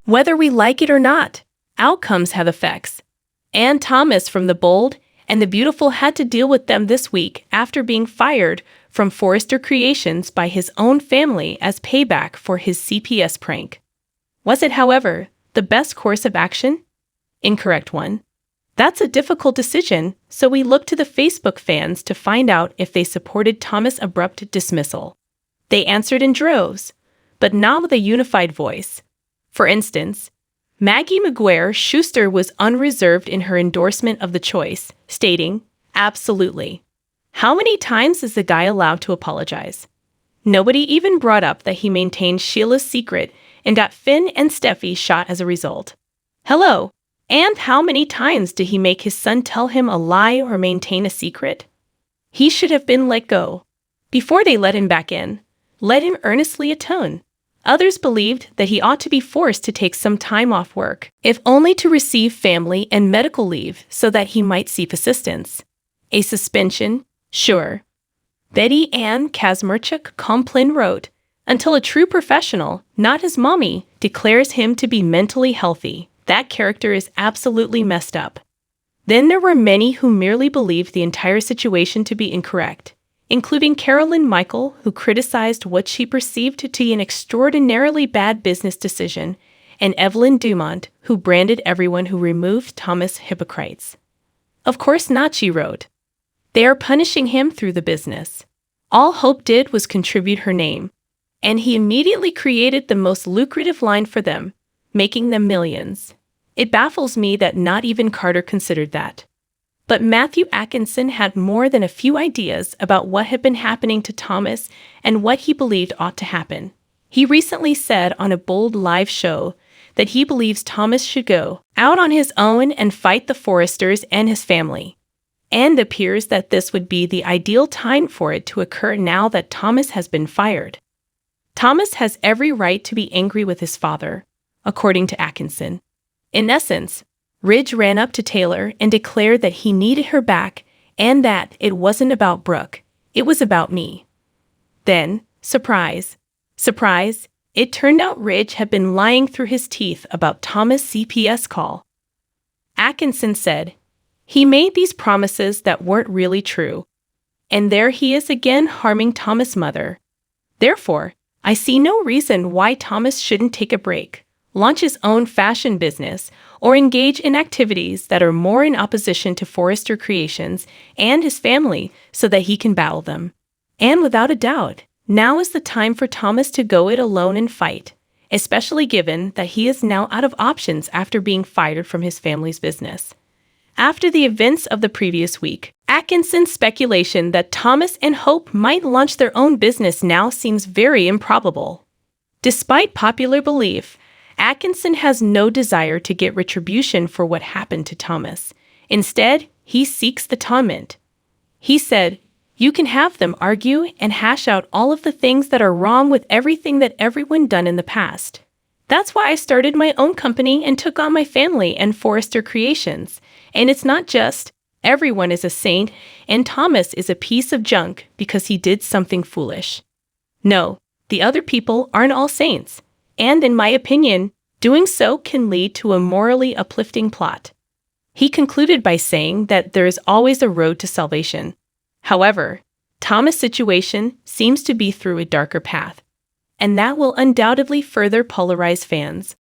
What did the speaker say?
Whether we like it or not, outcomes have effects. And Thomas from The Bold and the Beautiful had to deal with them this week after being fired from Forrester Creations by his own family as payback for his CPS prank. Was it, however, the best course of action? Incorrect one. That's a difficult decision, so we looked to the Facebook fans to find out if they supported Thomas' abrupt dismissal. They answered in droves, but not with a unified voice. For instance, Maggie McGuire Schuster was unreserved in her endorsement of the choice, stating, "Absolutely. How many times is the guy allowed to apologize?" Nobody even brought up that he maintained Sheila's secret and got Finn and Steffi shot as a result. Hello, and how many times did he make his son tell him a lie or maintain a secret? He should have been let go. Before they let him back in, let him earnestly atone. Others believed that he ought to be forced to take some time off work, if only to receive family and medical leave so that he might seek assistance. A suspension? Sure. Betty Ann Kazmerchuk-Komplin wrote, "Until a true professional, not his mommy, declares him to be mentally healthy, that character is absolutely messed up." Then there were many who merely believed the entire situation to be incorrect, including Carolyn Michael, who criticized what she perceived to be an extraordinarily bad business decision, and Evelyn Dumont, who branded everyone who removed Thomas hypocrites. Of course not, she wrote. They are punishing him through the business. All Hope did was contribute her name, and he immediately created the most lucrative line for them, making them millions. It baffles me that not even Carter considered that. But Matthew Atkinson had more than a few ideas about what had been happening to Thomas and what he believed ought to happen. He recently said on a Bold live show that he believes Thomas should go out on his own and fight the Forresters and his family. And appears that this would be the ideal time for it to occur now that Thomas has been fired. Thomas has every right to be angry with his father, according to Atkinson. In essence, Ridge ran up to Taylor and declared that he needed her back and that it wasn't about Brooke, it was about me. Then, surprise, surprise, it turned out Ridge had been lying through his teeth about Thomas' CPS call. Atkinson said, he made these promises that weren't really true. And there he is again harming Thomas' mother. Therefore, I see no reason why Thomas shouldn't take a break, launch his own fashion business, or engage in activities that are more in opposition to Forrester Creations and his family so that he can battle them. And without a doubt, now is the time for Thomas to go it alone and fight, especially given that he is now out of options after being fired from his family's business. After the events of the previous week, Atkinson's speculation that Thomas and Hope might launch their own business now seems very improbable. Despite popular belief, Atkinson has no desire to get retribution for what happened to Thomas. Instead, he seeks the atonement. He said, "You can have them argue and hash out all of the things that are wrong with everything that everyone done in the past. That's why I started my own company and took on my family and Forrester Creations. And it's not just, everyone is a saint and Thomas is a piece of junk because he did something foolish. No, the other people aren't all saints. And in my opinion, doing so can lead to a morally uplifting plot." He concluded by saying that there is always a road to salvation. However, Thomas' situation seems to be through a darker path, and that will undoubtedly further polarize fans.